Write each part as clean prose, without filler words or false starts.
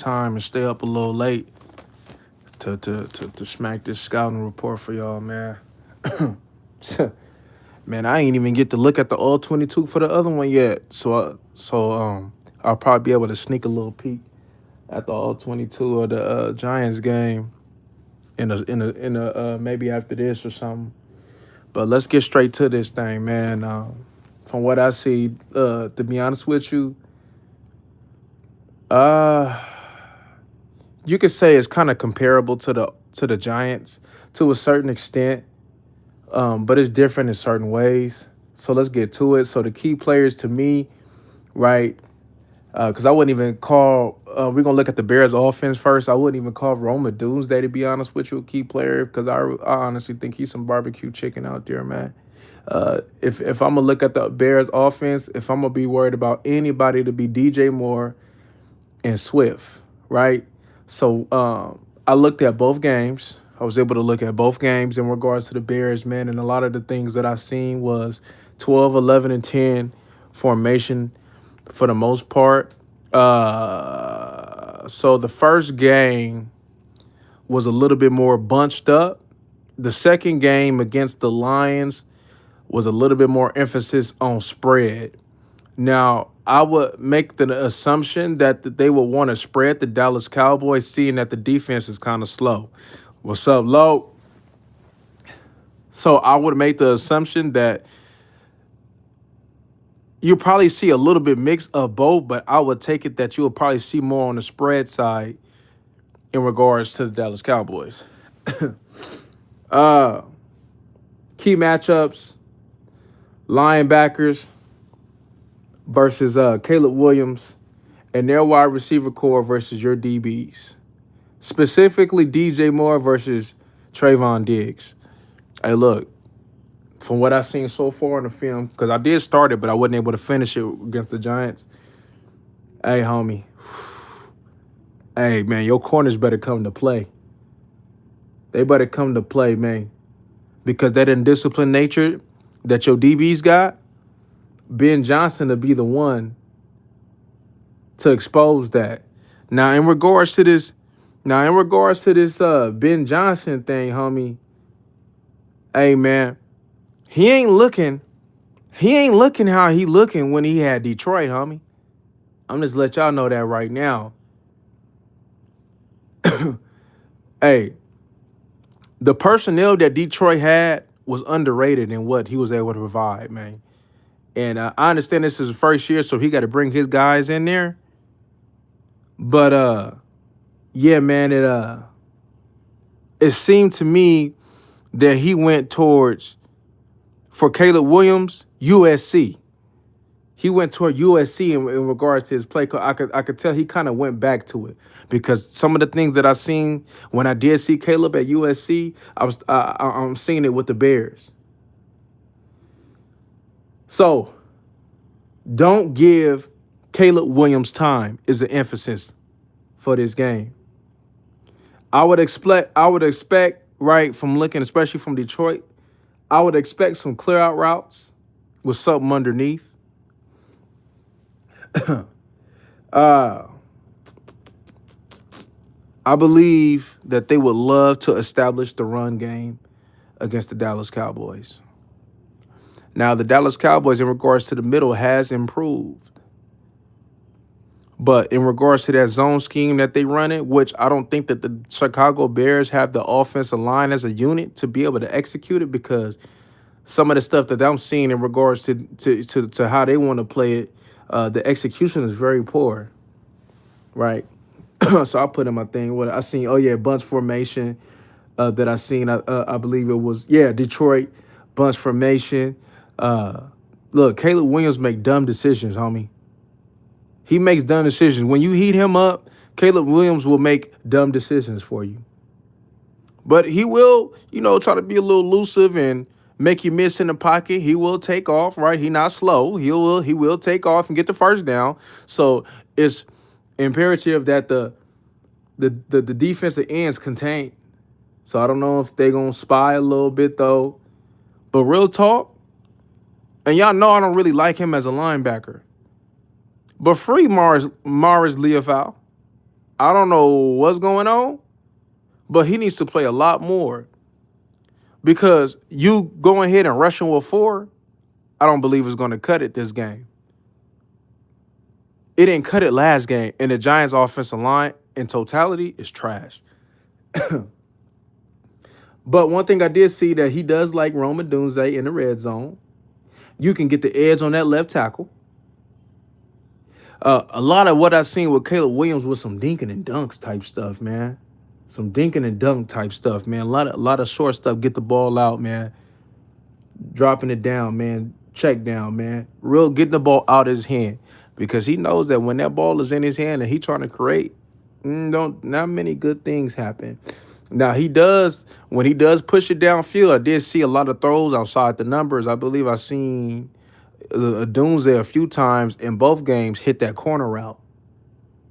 time and stay up a little late to smack this scouting report for y'all, man. Man, I ain't even get to look at the all 22 for the other one yet. I'll probably be able to sneak a little peek at the all 22 of the Giants game in a maybe after this or something. But let's get straight to this thing, man. From what I see, to be honest with you, uh, you could say it's kind of comparable to the Giants to a certain extent, but it's different in certain ways. So let's get to it. So the key players to me, right? Because I wouldn't even call. We're gonna look at the Bears' offense first. I wouldn't even call Roma Doomsday, to be honest with you, a key player, because I honestly think he's some barbecue chicken out there, man. If I'm gonna look at the Bears' offense, if I'm gonna be worried about anybody to be DJ Moore and Swift, right? So I looked at both games. I was able to look at both games in regards to the Bears, man, and a lot of the things that I seen was 12, 11, and 10 formation for the most part. So the first game was a little bit more bunched up. The second game against the Lions was a little bit more emphasis on spread. Now, I would make the assumption that they would want to spread the Dallas Cowboys, seeing that the defense is kind of slow. What's up, Lo? So I would make the assumption that you probably see a little bit mix of both, but I would take it that you will probably see more on the spread side in regards to the Dallas Cowboys. uh, Key matchups: linebackers versus Caleb Williams and their wide receiver core versus your DBs. Specifically, DJ Moore versus Trayvon Diggs. Hey, look, from what I've seen so far in the film, because I did start it, but I wasn't able to finish it against the Giants. Hey, homie. Hey, man, your corners better come to play. They better come to play, man. Because that indisciplined nature that your DBs got, Ben Johnson to be the one to expose that. Now, in regards to this Ben Johnson thing, homie, hey, man, he ain't looking how he looking when he had Detroit, homie. I'm just let y'all know that right now. Hey, the personnel that Detroit had was underrated in what he was able to provide, man. And I understand this is his first year, so he got to bring his guys in there. But yeah, man, it seemed to me that he went towards, for Caleb Williams, USC. He went toward USC in regards to his play. I could tell he kind of went back to it, because some of the things that I seen when I did see Caleb at USC, I'm seeing it with the Bears. So don't give Caleb Williams time is the emphasis for this game. I would expect right from looking, especially from Detroit, I would expect some clear out routes with something underneath. I believe that they would love to establish the run game against the Dallas Cowboys. Now, the Dallas Cowboys, in regards to the middle, has improved. But in regards to that zone scheme that they run it, which I don't think that the Chicago Bears have the offensive line as a unit to be able to execute it, because some of the stuff that I'm seeing in regards to how they want to play it, the execution is very poor, right? So I put in my thing. What I seen, bunch formation that I seen. I believe it was, Detroit bunch formation. Look, Caleb Williams make dumb decisions, homie. He makes dumb decisions. When you heat him up, Caleb Williams will make dumb decisions for you. But he will, try to be a little elusive and make you miss in the pocket. He will take off, right? He not slow. He will take off and get the first down. So it's imperative that the defensive ends contain. So I don't know if they're going to spy a little bit, though. But real talk, and y'all know I don't really like him as a linebacker, but free Mars Leofau. I don't know what's going on, but he needs to play a lot more because you going ahead and rushing with 4, I don't believe is going to cut it this game. It didn't cut it last game, and the Giants' offensive line in totality is trash. But one thing I did see that he does like Roma Dunze in the red zone. You can get the edge on that left tackle. A lot of what I seen with Caleb Williams was some dinking and dunks type stuff, man. Some dinking and dunk type stuff, man. A lot of short stuff. Get the ball out, man. Dropping it down, man. Check down, man. Real getting the ball out of his hand because he knows that when that ball is in his hand and he trying to create, not many good things happen. Now he does when he does push it downfield. I did see a lot of throws outside the numbers. I believe I seen Dunze a few times in both games hit that corner route.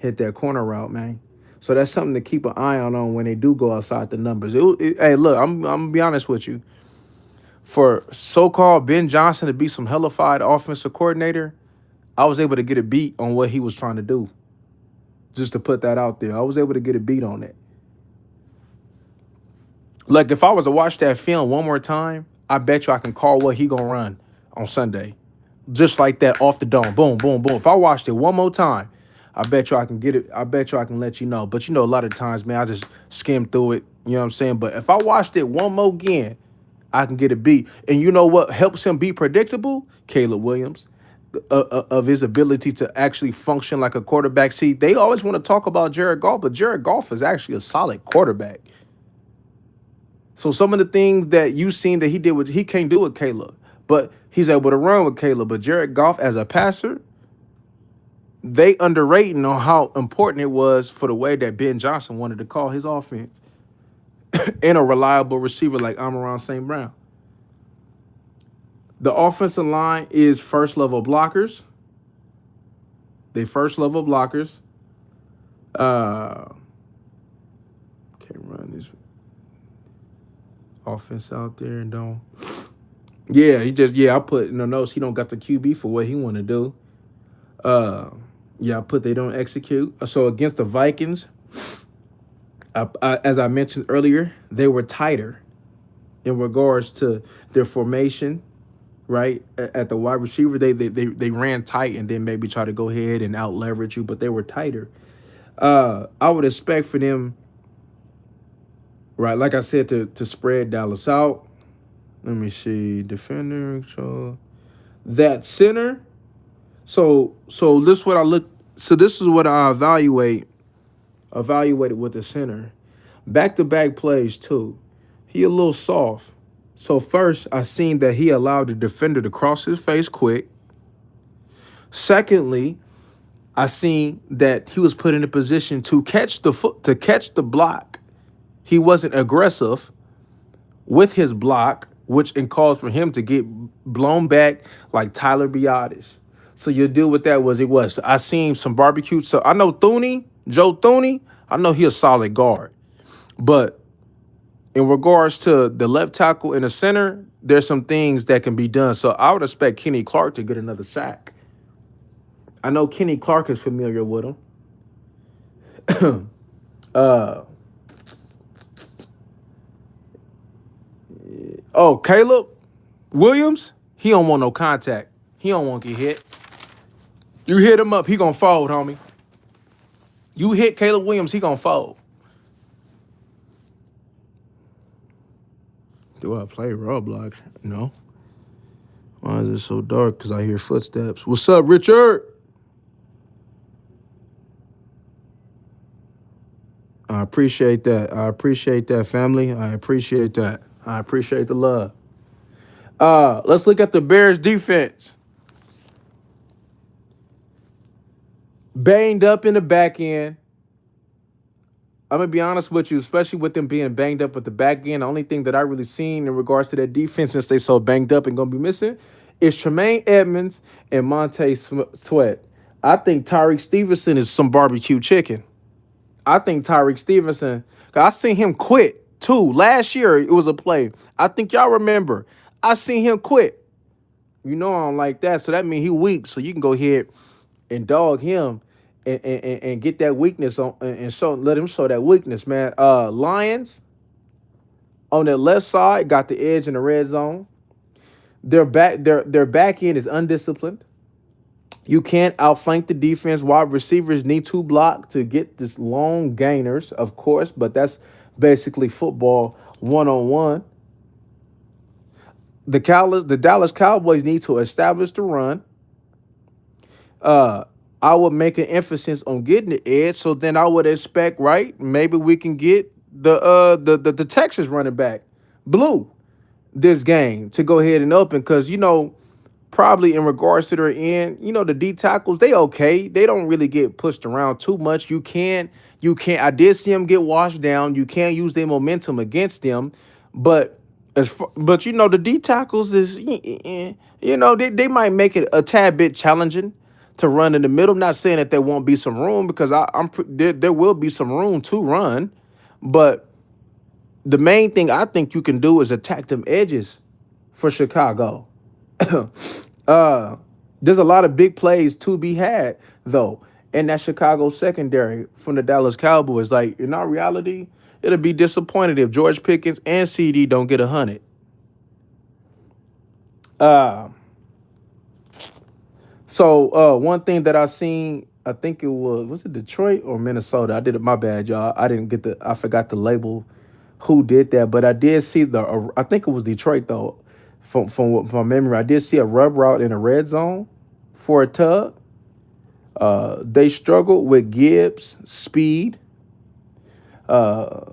Man. So that's something to keep an eye on when they do go outside the numbers. Hey, look, I'm gonna be honest with you. For so-called Ben Johnson to be some hellified offensive coordinator, I was able to get a beat on what he was trying to do. Just to put that out there, I was able to get a beat on it. Like if I was to watch that film one more time, I bet you I can call what he gonna run on Sunday. Just like that off the dome. Boom, boom, boom. If I watched it one more time, I bet you I can get it. I bet you I can let you know. But a lot of times, man, I just skim through it. You know what I'm saying? But if I watched it one more again, I can get a beat. And you know what helps him be predictable? Caleb Williams. Of his ability to actually function like a quarterback. See, they always want to talk about Jared Goff, but Jared Goff is actually a solid quarterback. So some of the things that you've seen that he can't do with Caleb, but he's able to run with Caleb. But Jared Goff as a passer, they underrating on how important it was for the way that Ben Johnson wanted to call his offense and a reliable receiver like Amon-Ra St. Brown. The offensive line is first-level blockers. They first-level blockers. Can't run this offense out there and don't. Yeah, I put in the notes he don't got the QB for what he want to do. I put they don't execute. So against the Vikings, as I mentioned earlier, they were tighter in regards to their formation. Right at the wide receiver, they ran tight and then maybe try to go ahead and out leverage you, but they were tighter. I would expect for them, right? Like I said, to spread Dallas out. Let me see, defender. So that center. So this is what I look. So this is what I evaluated with the center. Back-to-back plays too. He a little soft. So first, I seen that he allowed the defender to cross his face quick. Secondly, I seen that he was put in a position to catch the block. He wasn't aggressive with his block, which caused for him to get blown back like Tyler Biadasz. So your deal with that was. I seen some barbecue. So I know Joe Thuney, I know he a solid guard. But in regards to the left tackle and the center, there's some things that can be done. So I would expect Kenny Clark to get another sack. I know Kenny Clark is familiar with him. Caleb Williams, he don't want no contact. He don't want to get hit. You hit him up, he gonna fold, homie. You hit Caleb Williams, he gonna fold. Do I play Roblox? No. Why is it so dark? Because I hear footsteps. What's up, Richard? I appreciate that. I appreciate that, family. I appreciate that. I appreciate the love. Let's look at the Bears defense. Banged up in the back end. I'm going to be honest with you, especially with them being banged up at the back end. The only thing that I really seen in regards to that defense, since they so banged up and going to be missing, is Tremaine Edmonds and Montez Sweat. I think Tyreek Stevenson is some barbecue chicken. I think Tyreek Stevenson, I seen him quit too. Last year, it was a play. I think y'all remember. I seen him quit. You know I don't like that, so that means he weak. So you can go ahead and dog him and get that weakness on and show let him show that weakness, man. Lions on their left side got the edge in the red zone. Their back end is undisciplined. You can't outflank the defense. Wide receivers need to block to get this long gainers, of course, but that's basically football 1-on-1. The Dallas Cowboys need to establish the run. Uh, I would make an emphasis on getting the edge, so then I would expect, right? Maybe we can get the Texas running back, Blue, this game to go ahead and open because probably in regards to their end, the D tackles, they okay. They don't really get pushed around too much. You can't. I did see them get washed down. You can't use their momentum against them, but but the D tackles is they might make it a tad bit challenging to run in the middle. I'm not saying that there won't be some room because there will be some room to run, but the main thing I think you can do is attack them edges for Chicago. uh, there's a lot of big plays to be had though in that Chicago secondary from the Dallas Cowboys. Like in our reality, it'll be disappointed if George Pickens and CD don't get 100. Uh, one thing that I seen, I think was it Detroit or Minnesota? I did it. My bad, y'all. I forgot to label who did that, but I did see I think it was Detroit though. From my memory, I did see a rub route in the red zone for a tug. They struggled with Gibbs' speed. Uh,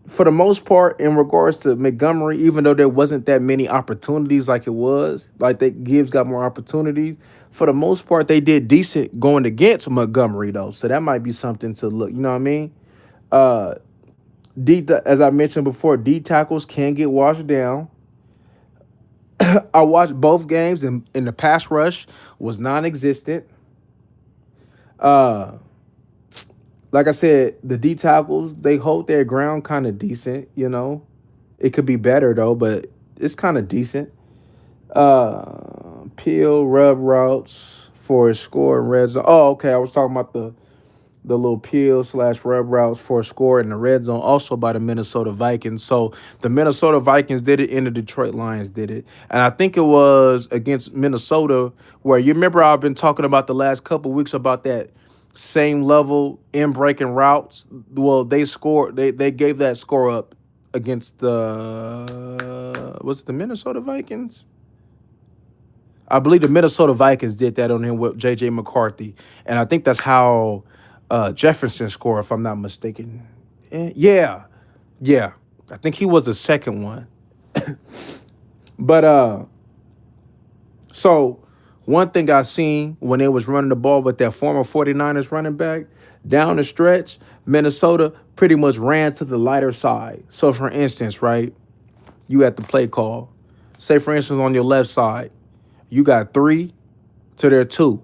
for the most part, in regards to Montgomery, even though there wasn't that many opportunities like it was, like that Gibbs got more opportunities. For the most part, they did decent going against Montgomery though, so that might be something to look. You know what I mean? Uh, as I mentioned before, D tackles can get washed down. I watched both games, and the pass rush was non-existent. Uh, like I said, the D tackles they hold their ground kind of decent. It could be better though, but it's kind of decent. Peel rub routes for a score in red zone. Oh, okay. I was talking about the little peel/rub routes for a score in the red zone, also by the Minnesota Vikings. So the Minnesota Vikings did it, and the Detroit Lions did it. And I think it was against Minnesota where you remember I've been talking about the last couple of weeks about that same level in breaking routes. Well, they gave that score up against was it the Minnesota Vikings? I believe the Minnesota Vikings did that on him with J.J. McCarthy. And I think that's how Jefferson scored, if I'm not mistaken. Yeah. Yeah. I think he was the second one. But so one thing I seen when they was running the ball with that former 49ers running back, down the stretch, Minnesota pretty much ran to the lighter side. So for instance, right, you had the play call. Say for instance on your left side, you got 3 to their 2.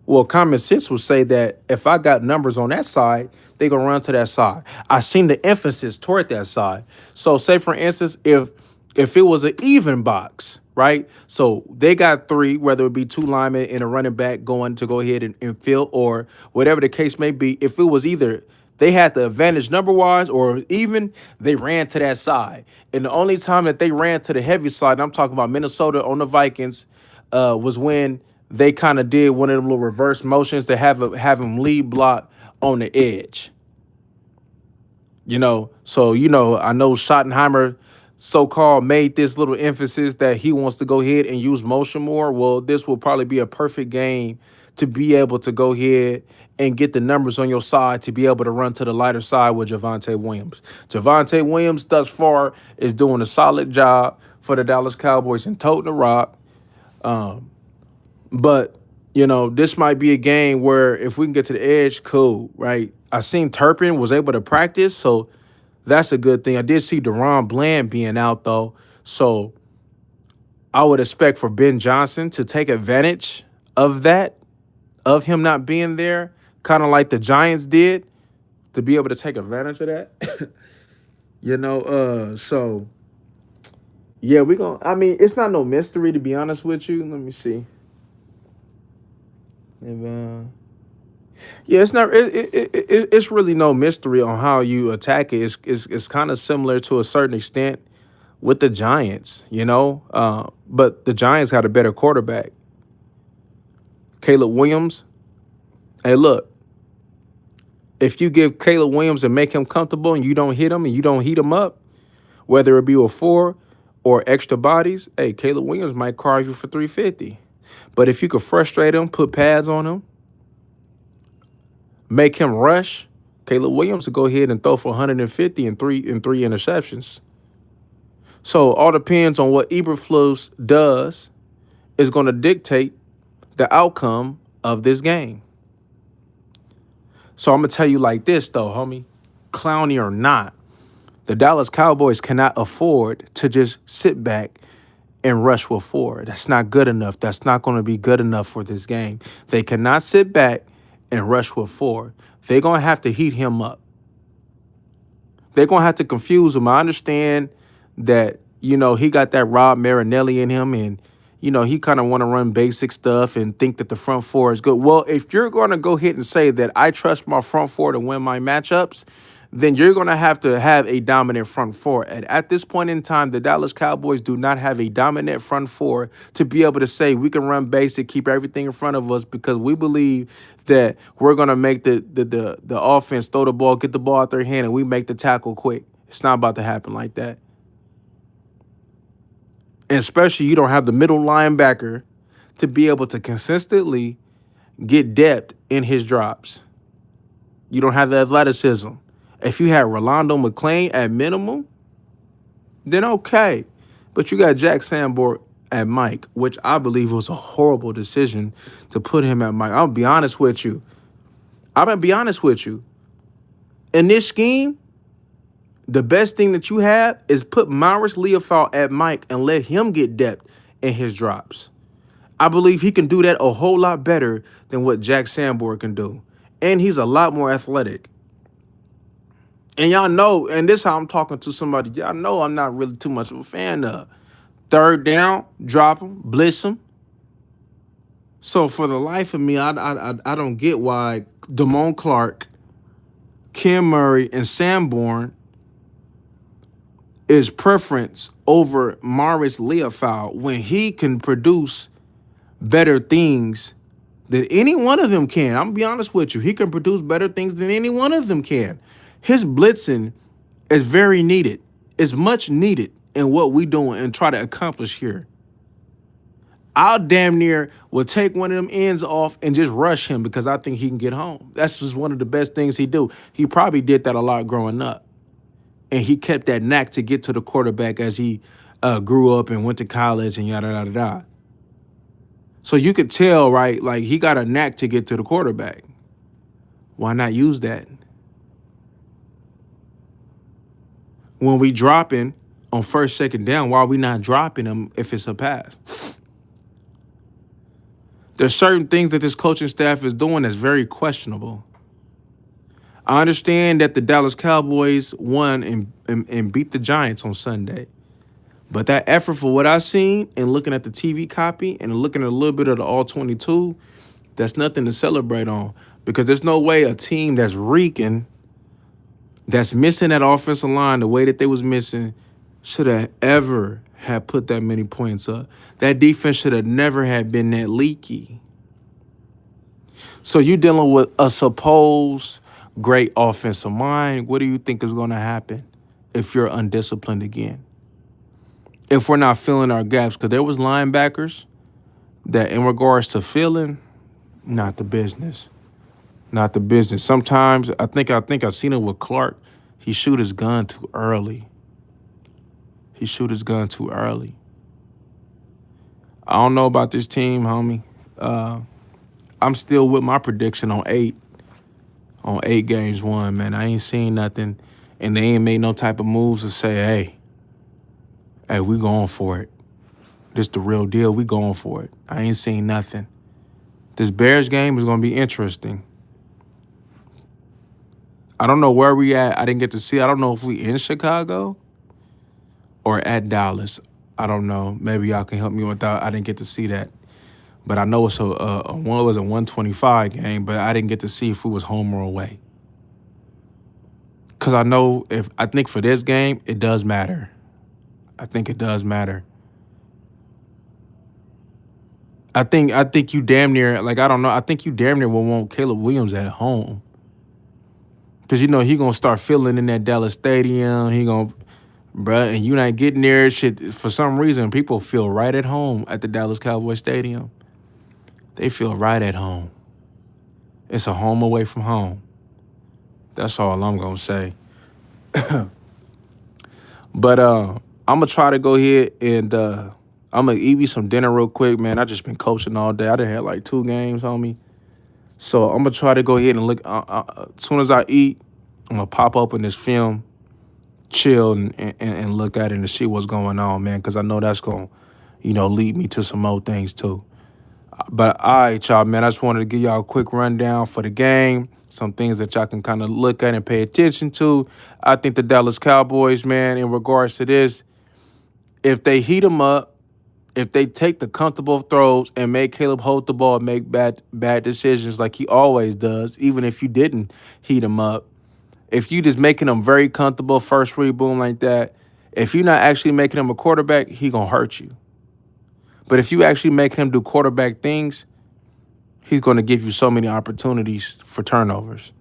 Well, common sense would say that if I got numbers on that side, they gonna run to that side. I seen the emphasis toward that side. So say for instance, if it was an even box, right? So they got 3, whether it be 2 linemen and a running back going to go ahead and fill, or whatever the case may be. If it was either they had the advantage number wise, or even they ran to that side. And the only time that they ran to the heavy side, and I'm talking about Minnesota on the Vikings, was when they kind of did one of them little reverse motions to have him lead block on the edge. So I know Schottenheimer so-called made this little emphasis that he wants to go ahead and use motion more. Well, this will probably be a perfect game to be able to go ahead and get the numbers on your side to be able to run to the lighter side with Javonte Williams. Javonte Williams thus far is doing a solid job for the Dallas Cowboys and toting the rock. But, this might be a game where if we can get to the edge, cool, right? I seen Turpin was able to practice, so that's a good thing. I did see Deron Bland being out, though, so I would expect for Ben Johnson to take advantage of that, of him not being there, kind of like the Giants did, to be able to take advantage of that. So, yeah, it's not no mystery, to be honest with you. Let me see. If, Yeah, it's not. It's really no mystery on how you attack it. It's kind of similar to a certain extent with the Giants, you know. But the Giants had a better quarterback, Caleb Williams. Hey, look, if you give Caleb Williams and make him comfortable, and you don't hit him and you don't heat him up, whether it be a four or extra bodies, hey, Caleb Williams might carve you for 350. But if you could frustrate him, put pads on him, make him rush, Caleb Williams will go ahead and throw for 150 and three interceptions. So all depends on what Eberflus does is going to dictate the outcome of this game. So I'm gonna tell you like this though, homie, Clowney or not, the Dallas Cowboys cannot afford to just sit back and rush with four. That's not good enough. That's not going to be good enough for this game. They cannot sit back and rush with four. They're going to have to heat him up. They're going to have to confuse him. I understand that, he got that Rob Marinelli in him and, he kind of want to run basic stuff and think that the front four is good. Well, if you're going to go ahead and say that I trust my front four to win my matchups, then you're going to have a dominant front four. And at this point in time, the Dallas Cowboys do not have a dominant front four to be able to say we can run basic, keep everything in front of us because we believe that we're going to make the offense throw the ball, get the ball out their hand, and we make the tackle quick. It's not about to happen like that. And especially you don't have the middle linebacker to be able to consistently get depth in his drops. You don't have the athleticism. If you had Rolando McClain at minimum, then okay. But you got Jack Sanborn at Mike, which I believe was a horrible decision to put him at Mike. I'll be honest with you. I'm going to be honest with you. In this scheme, the best thing that you have is put Maurice Leofau at Mike and let him get depth in his drops. I believe he can do that a whole lot better than what Jack Sanborn can do. And he's a lot more athletic. And y'all know, and this is how I'm talking to somebody, y'all know I'm not really too much of a fan of. Third down, drop him, blitz him. So for the life of me, I don't get why Damone Clark, Kim Murray, and Sanborn is preference over Maurice Leofau when he can produce better things than any one of them can. I'm going to be honest with you. He can produce better things than any one of them can. His blitzing is very needed. It's much needed in what we doing and try to accomplish here. I'll damn near will take one of them ends off and just rush him because I think he can get home. That's just one of the best things he do. He probably did that a lot growing up. And he kept that knack to get to the quarterback as he grew up and went to college and yada, yada, yada. So you could tell, right, like he got a knack to get to the quarterback. Why not use that? When we dropping on first, second down, why are we not dropping them if it's a pass? There's certain things that this coaching staff is doing that's very questionable. I understand that the Dallas Cowboys won and beat the Giants on Sunday. But that effort for what I seen and looking at the TV copy and looking at a little bit of the All-22, that's nothing to celebrate on. Because there's no way a team that's reeking, that's missing that offensive line the way that they was missing, should have ever had put that many points up. That defense should have never had been that leaky. So you're dealing with a supposed great offensive mind. What do you think is going to happen if you're undisciplined again? If we're not filling our gaps, because there was linebackers that in regards to filling, not the business. Not the business. Sometimes I think I've seen it with Clark. He shoot his gun too early. I don't know about this team, homie. I'm still with my prediction on 8 games won, man. I ain't seen nothing, and they ain't made no type of moves to say, hey, we going for it. This the real deal. We going for it. I ain't seen nothing. This Bears game is going to be interesting. I don't know where we at. I didn't get to see. I don't know if we in Chicago or at Dallas. I don't know. Maybe y'all can help me with that. I didn't get to see that. But I know it's a one was a 125 game, but I didn't get to see if we was home or away. Cause I know if I think for this game, it does matter. I think it does matter. I think you damn near like I don't know. I think you damn near will want Caleb Williams at home. Cause you know he gonna start feeling in that Dallas stadium. He gonna bruh, and you not getting there. Shit, for some reason, people feel right at home at the Dallas Cowboys stadium. They feel right at home. It's a home away from home. That's all I'm gonna say. But I'm gonna try to go ahead and I'm gonna eat me some dinner real quick, man. I just been coaching all day. I done had like 2 games, homie. So I'm gonna try to go ahead and look. As soon as I eat, I'm gonna pop open this film, chill, and look at it and see what's going on, man. Because I know that's gonna, lead me to some more things too. But all right, y'all, man. I just wanted to give y'all a quick rundown for the game. Some things that y'all can kind of look at and pay attention to. I think the Dallas Cowboys, man, in regards to this, if they heat them up, if they take the comfortable throws and make Caleb hold the ball and make bad decisions like he always does, even if you didn't heat him up, if you just making him very comfortable, first read boom like that, if you're not actually making him a quarterback, he gonna hurt you. But if you actually make him do quarterback things, he's gonna give you so many opportunities for turnovers.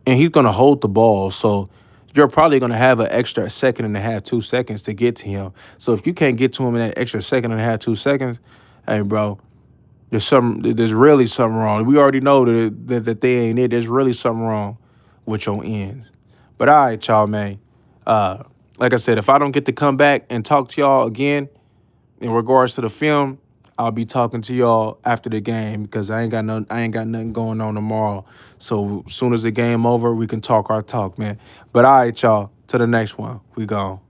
And he's gonna hold the ball. So you're probably gonna have an extra second and a half, 2 seconds to get to him. So if you can't get to him in that extra second and a half, 2 seconds, hey bro, there's really something wrong. We already know that they ain't it. There's really something wrong with your ends. But all right, y'all, man. Like I said, if I don't get to come back and talk to y'all again in regards to the film, I'll be talking to y'all after the game because I ain't got nothing going on tomorrow. So as soon as the game over, we can talk our talk, man. But all right, y'all, to the next one. We gone.